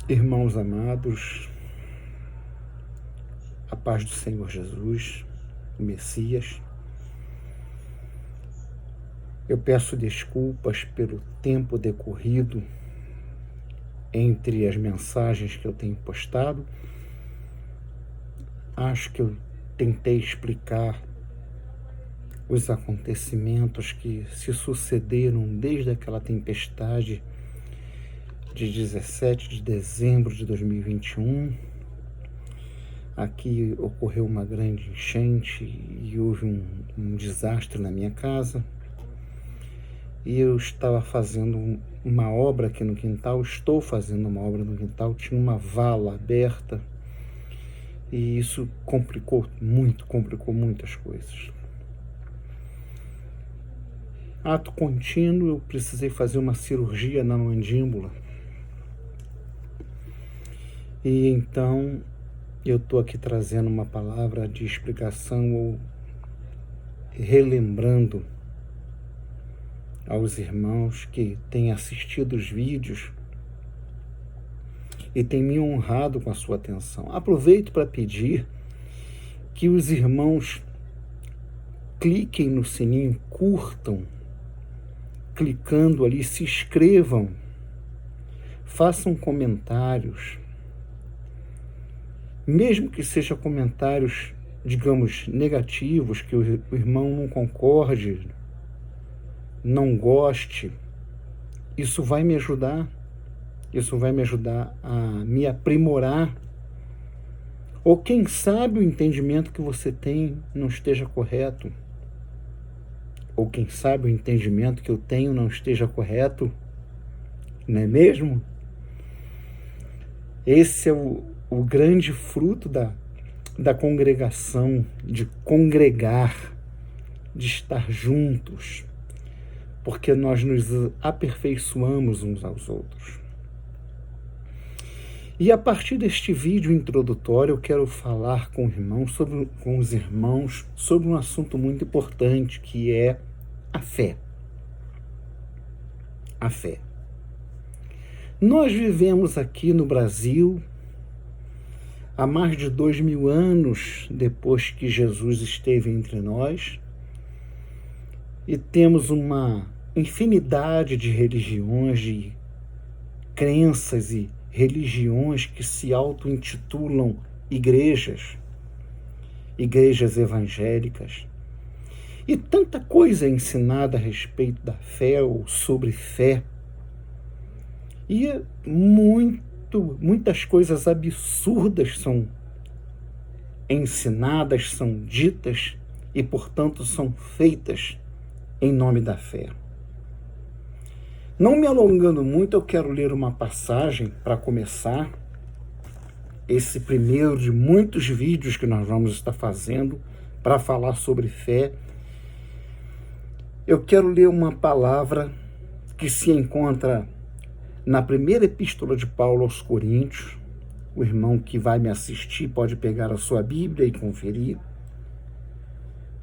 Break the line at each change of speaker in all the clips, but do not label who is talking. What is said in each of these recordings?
Irmãos amados, a paz do Senhor Jesus, o Messias. Eu peço desculpas pelo tempo decorrido entre as mensagens que eu tenho postado. Acho que eu tentei explicar os acontecimentos que se sucederam desde aquela tempestade de 17 de dezembro de 2021. Aqui ocorreu uma grande enchente e houve um desastre na minha casa. E eu estava fazendo uma obra aqui no quintal, estou fazendo uma obra no quintal, tinha uma vala aberta e isso complicou muitas coisas. Ato contínuo, eu precisei fazer uma cirurgia na mandíbula. E então eu estou aqui trazendo uma palavra de explicação ou relembrando aos irmãos que têm assistido os vídeos e têm me honrado com a sua atenção. Aproveito para pedir que os irmãos cliquem no sininho, curtam, clicando ali, se inscrevam, façam comentários, mesmo que sejam comentários, digamos, negativos, que o irmão não concorde, não goste, isso vai me ajudar a me aprimorar. Ou quem sabe o entendimento que você tem não esteja correto. Ou quem sabe o entendimento que eu tenho não esteja correto, não é mesmo? Esse é o grande fruto da congregação, de congregar, de estar juntos, porque nós nos aperfeiçoamos uns aos outros. E a partir deste vídeo introdutório, eu quero falar com os irmãos sobre um assunto muito importante, que é a fé. A fé. Nós vivemos aqui no Brasil há mais de 2000 anos depois que Jesus esteve entre nós, e temos uma infinidade de religiões, de crenças e religiões que se auto-intitulam igrejas evangélicas. E tanta coisa é ensinada a respeito da fé ou sobre fé. E muitas coisas absurdas são ensinadas, são ditas e, portanto, são feitas em nome da fé. Não me alongando muito, eu quero ler uma passagem para começar esse primeiro de muitos vídeos que nós vamos estar fazendo para falar sobre fé. Eu quero ler uma palavra que se encontra na primeira epístola de Paulo aos Coríntios. O irmão que vai me assistir pode pegar a sua Bíblia e conferir.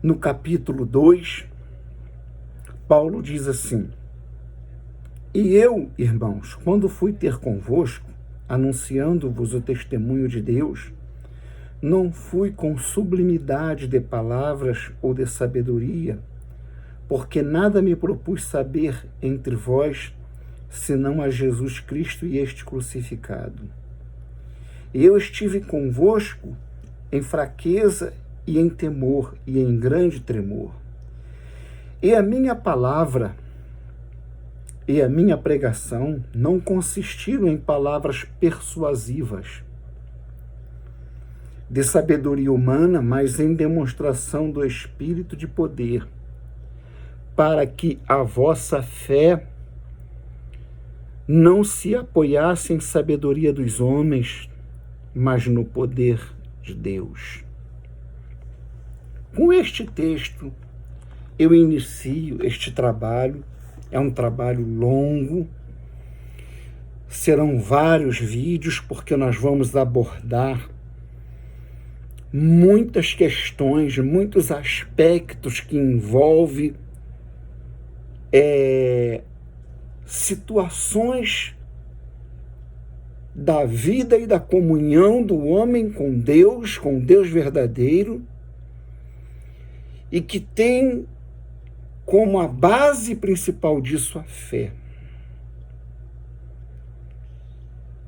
No capítulo 2, Paulo diz assim: E eu, irmãos, quando fui ter convosco, anunciando-vos o testemunho de Deus, não fui com sublimidade de palavras ou de sabedoria, porque nada me propus saber entre vós, senão a Jesus Cristo e este crucificado. E eu estive convosco em fraqueza e em temor e em grande tremor. E a minha palavra e a minha pregação não consistiram em palavras persuasivas de sabedoria humana, mas em demonstração do Espírito de poder, para que a vossa fé não se apoiasse em sabedoria dos homens, mas no poder de Deus. Com este texto, eu inicio este trabalho. É um trabalho longo, serão vários vídeos, porque nós vamos abordar muitas questões, muitos aspectos que envolvem situações da vida e da comunhão do homem com Deus verdadeiro, e que tem como a base principal disso a fé.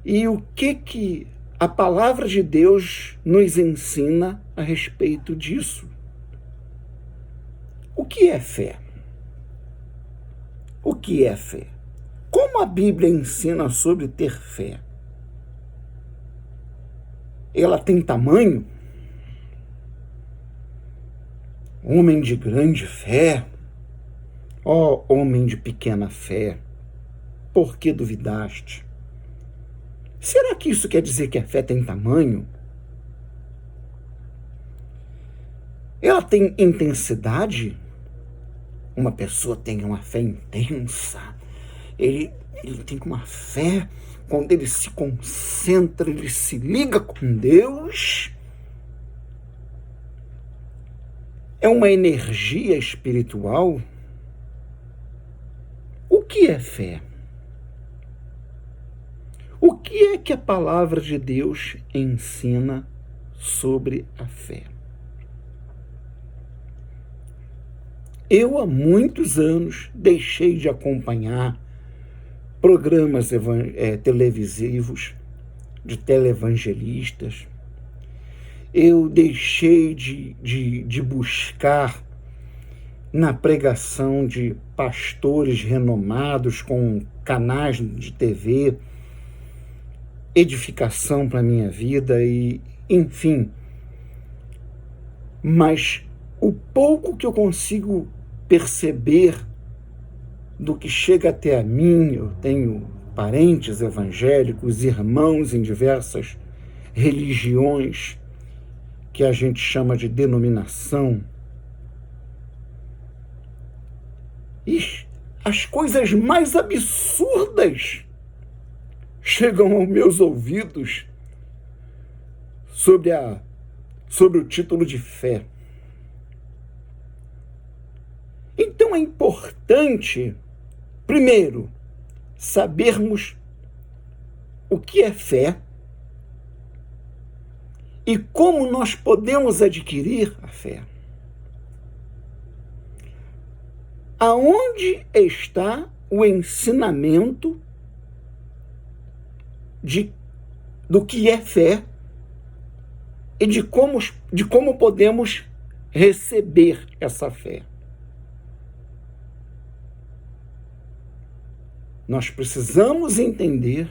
E o que a palavra de Deus nos ensina a respeito disso? O que é fé? O que é fé? Como a Bíblia ensina sobre ter fé? Ela tem tamanho? Homem de grande fé? Ó homem de pequena fé, por que duvidaste? Será que isso quer dizer que a fé tem tamanho? Ela tem intensidade? Uma pessoa tem uma fé intensa. Ele tem uma fé, quando ele se concentra, ele se liga com Deus. É uma energia espiritual. O que é fé? O que é que a palavra de Deus ensina sobre a fé? Eu, há muitos anos, deixei de acompanhar programas televisivos de televangelistas. Eu deixei de buscar na pregação de pastores renomados com canais de TV, edificação para a minha vida e, enfim. Mas o pouco que eu consigo perceber do que chega até a mim, eu tenho parentes evangélicos, irmãos em diversas religiões que a gente chama de denominação, e as coisas mais absurdas chegam aos meus ouvidos sobre o título de fé. Então é importante, primeiro, sabermos o que é fé e como nós podemos adquirir a fé. Aonde está o ensinamento do que é fé e de como podemos receber essa fé? Nós precisamos entender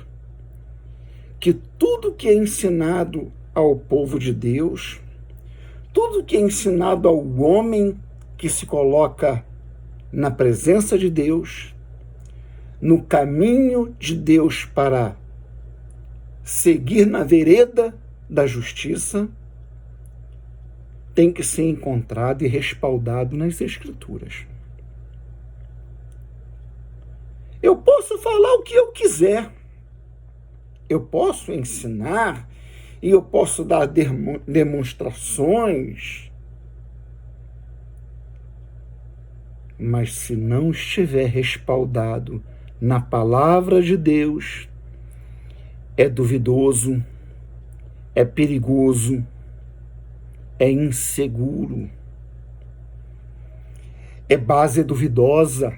que tudo que é ensinado ao povo de Deus, tudo que é ensinado ao homem que se coloca na presença de Deus, no caminho de Deus para seguir na vereda da justiça, tem que ser encontrado e respaldado nas Escrituras. Eu posso falar o que eu quiser, eu posso ensinar e eu posso dar demonstrações, mas se não estiver respaldado na palavra de Deus, é duvidoso, é perigoso, é inseguro, é base duvidosa,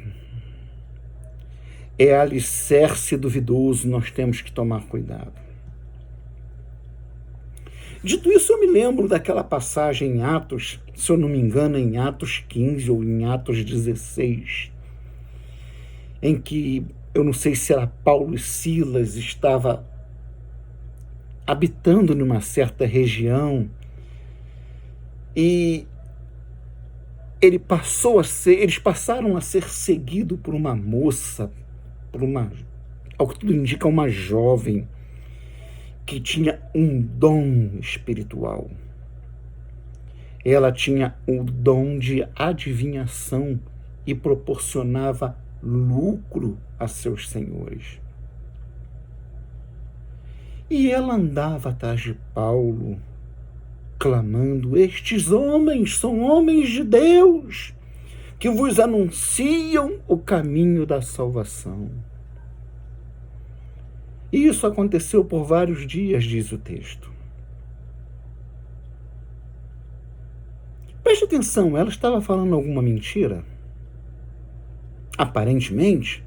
é alicerce duvidoso, nós temos que tomar cuidado. Dito isso, eu me lembro daquela passagem em Atos, se eu não me engano, em Atos 15 ou em Atos 16, em que, eu não sei se era Paulo e Silas, estava habitando numa certa região e eles passaram a ser seguidos por uma moça, ao que tudo indica, uma jovem que tinha um dom espiritual. Ela tinha o dom de adivinhação e proporcionava lucro a seus senhores. E ela andava atrás de Paulo, clamando: estes homens são homens de Deus, que vos anunciam o caminho da salvação. E isso aconteceu por vários dias, diz o texto. Preste atenção, ela estava falando alguma mentira? Aparentemente,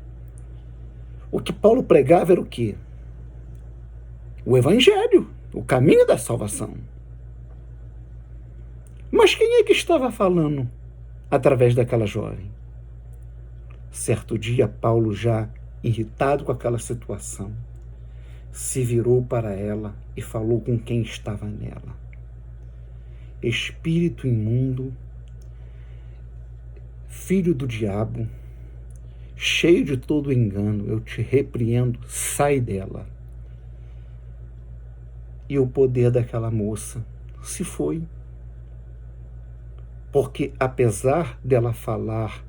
o que Paulo pregava era o quê? O Evangelho, o caminho da salvação. Mas quem é que estava falando através daquela jovem? Certo dia, Paulo, já irritado com aquela situação, se virou para ela e falou com quem estava nela. Espírito imundo, filho do diabo, cheio de todo engano, eu te repreendo, sai dela. E o poder daquela moça se foi. Porque apesar dela falar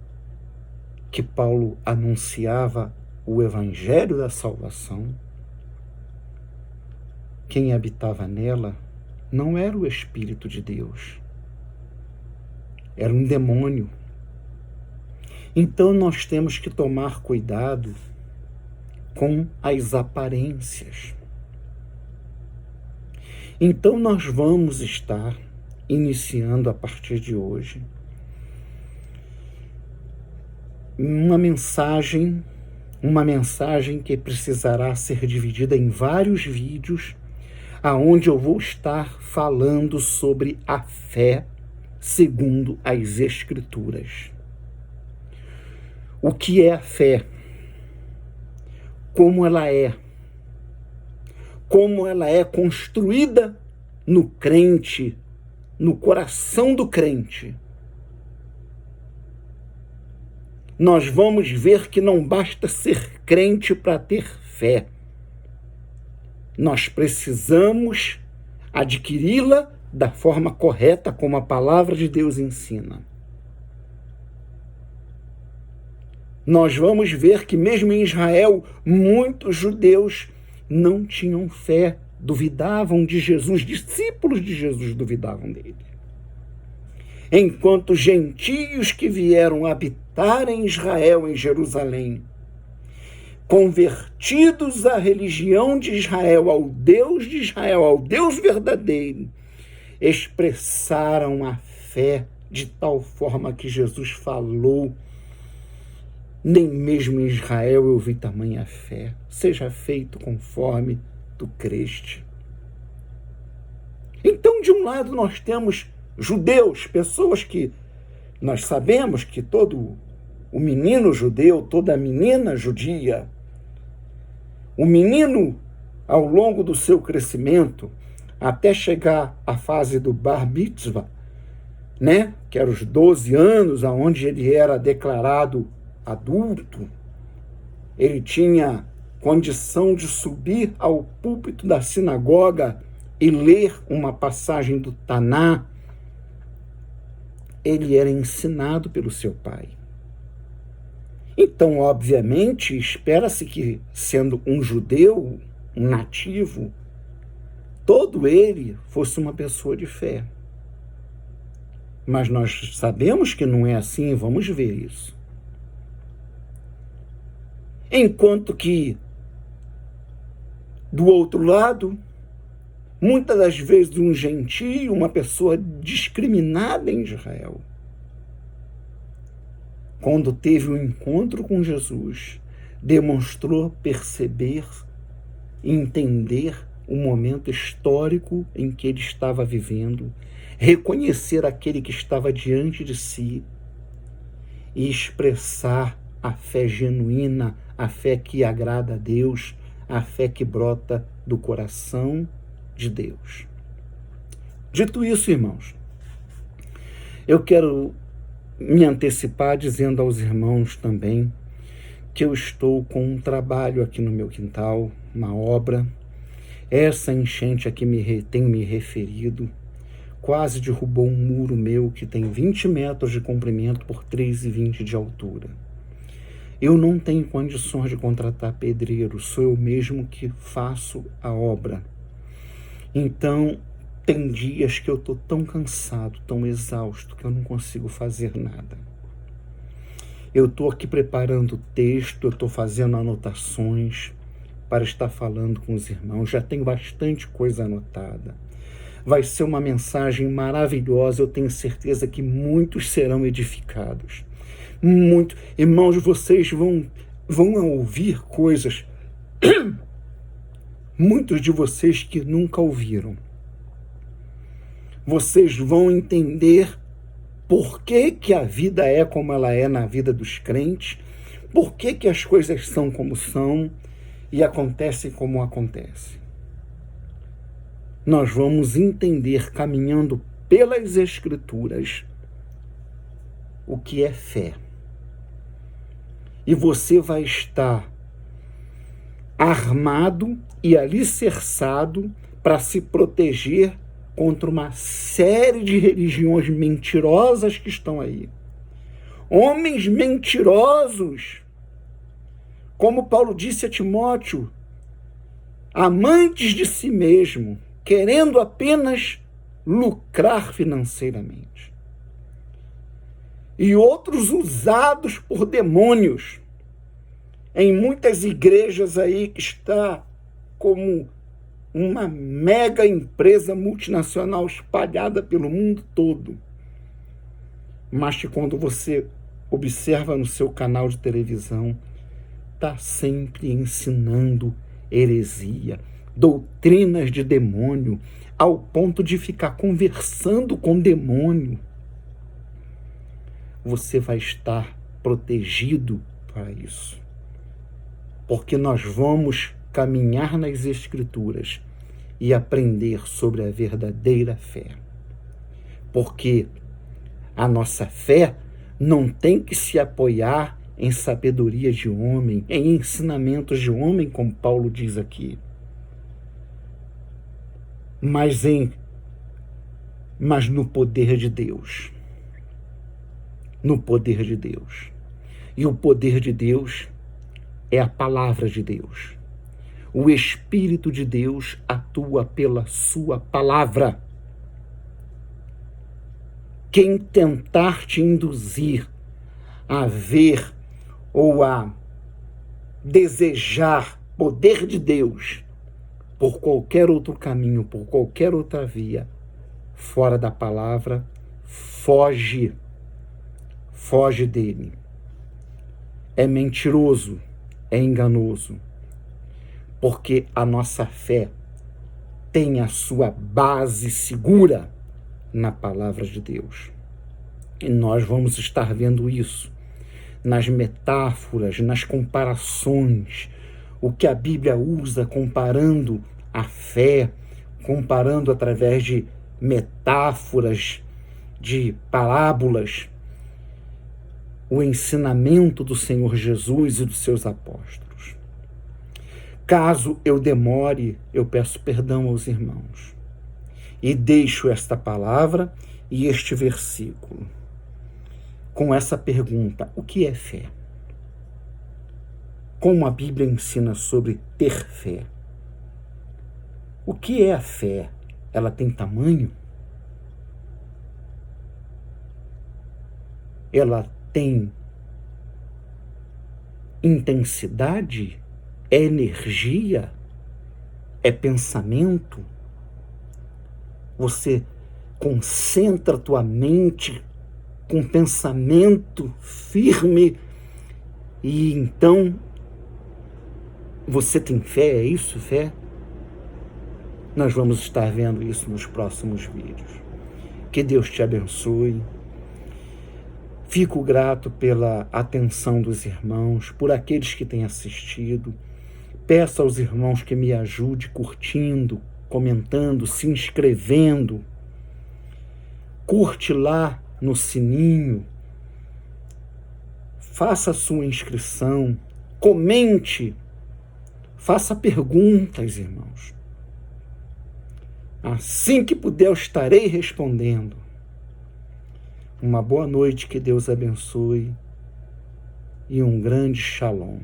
que Paulo anunciava o evangelho da salvação, quem habitava nela não era o Espírito de Deus, era um demônio. Então nós temos que tomar cuidado com as aparências. Então nós vamos estar iniciando a partir de hoje uma mensagem que precisará ser dividida em vários vídeos, aonde eu vou estar falando sobre a fé segundo as Escrituras. O que é a fé? Como ela é construída no crente, no coração do crente. Nós vamos ver que não basta ser crente para ter fé. Nós precisamos adquiri-la da forma correta, como a palavra de Deus ensina. Nós vamos ver que mesmo em Israel, muitos judeus não tinham fé, duvidavam de Jesus, discípulos de Jesus duvidavam dele. Enquanto gentios que vieram habitar em Israel, em Jerusalém, convertidos à religião de Israel, ao Deus de Israel, ao Deus verdadeiro, expressaram a fé de tal forma que Jesus falou: nem mesmo em Israel eu vi tamanha fé, seja feito conforme tu creste. Então, de um lado, nós temos judeus, pessoas que nós sabemos que todo o menino judeu, toda a menina judia, o menino, ao longo do seu crescimento, até chegar à fase do bar mitzvah, né, que era os 12 anos, aonde ele era declarado adulto, ele tinha condição de subir ao púlpito da sinagoga e ler uma passagem do Taná. Ele era ensinado pelo seu pai. Então, obviamente, espera-se que, sendo um judeu, um nativo, todo ele fosse uma pessoa de fé. Mas nós sabemos que não é assim, vamos ver isso. Enquanto que, do outro lado, muitas das vezes um gentio, uma pessoa discriminada em Israel, quando teve um encontro com Jesus, demonstrou perceber e entender o momento histórico em que ele estava vivendo, reconhecer aquele que estava diante de si e expressar a fé genuína, a fé que agrada a Deus, a fé que brota do coração de Deus. Dito isso, irmãos, eu quero me antecipar dizendo aos irmãos também que eu estou com um trabalho aqui no meu quintal, uma obra. Essa enchente a que tenho me referido quase derrubou um muro meu que tem 20 metros de comprimento por 3,20 de altura. Eu não tenho condições de contratar pedreiro, sou eu mesmo que faço a obra. Então, tem dias que eu estou tão cansado, tão exausto, que eu não consigo fazer nada. Eu estou aqui preparando o texto, eu estou fazendo anotações, para estar falando com os irmãos. Já tenho bastante coisa anotada. Vai ser uma mensagem maravilhosa. Eu tenho certeza que muitos serão edificados. Muito. Irmãos, vocês vão ouvir coisas, muitos de vocês que nunca ouviram. Vocês vão entender por que que a vida é como ela é na vida dos crentes, por que que as coisas são como são e acontecem como acontecem. Nós vamos entender, caminhando pelas Escrituras, o que é fé. E você vai estar armado e alicerçado para se proteger contra uma série de religiões mentirosas que estão aí. Homens mentirosos, como Paulo disse a Timóteo, amantes de si mesmo, querendo apenas lucrar financeiramente. E outros usados por demônios. Em muitas igrejas aí que está como uma mega empresa multinacional espalhada pelo mundo todo. Mas que quando você observa no seu canal de televisão, está sempre ensinando heresia, doutrinas de demônio, ao ponto de ficar conversando com demônio. Você vai estar protegido para isso. Porque nós vamos caminhar nas Escrituras e aprender sobre a verdadeira fé. Porque a nossa fé não tem que se apoiar em sabedoria de homem, em ensinamentos de homem, como Paulo diz aqui, mas no poder de Deus. No poder de Deus. E o poder de Deus é a palavra de Deus. O Espírito de Deus atua pela sua palavra. Quem tentar te induzir a ver ou a desejar poder de Deus por qualquer outro caminho, por qualquer outra via, fora da palavra, foge dele. É mentiroso, é enganoso, porque a nossa fé tem a sua base segura na palavra de Deus. E nós vamos estar vendo isso nas metáforas, nas comparações, o que a Bíblia usa comparando a fé, comparando através de metáforas, de parábolas, o ensinamento do Senhor Jesus e dos seus apóstolos. Caso eu demore, eu peço perdão aos irmãos e deixo esta palavra e este versículo com essa pergunta: o que é fé? Como a Bíblia ensina sobre ter fé? O que é a fé? Ela tem tamanho? Ela tem intensidade? É energia? É pensamento? Você concentra a tua mente com pensamento firme e então você tem fé? É isso, fé? Nós vamos estar vendo isso nos próximos vídeos. Que Deus te abençoe. Fico grato pela atenção dos irmãos, por aqueles que têm assistido. Peço aos irmãos que me ajudem curtindo, comentando, se inscrevendo. Curte lá no sininho. Faça a sua inscrição. Comente. Faça perguntas, irmãos. Assim que puder, eu estarei respondendo. Uma boa noite, que Deus abençoe e um grande shalom.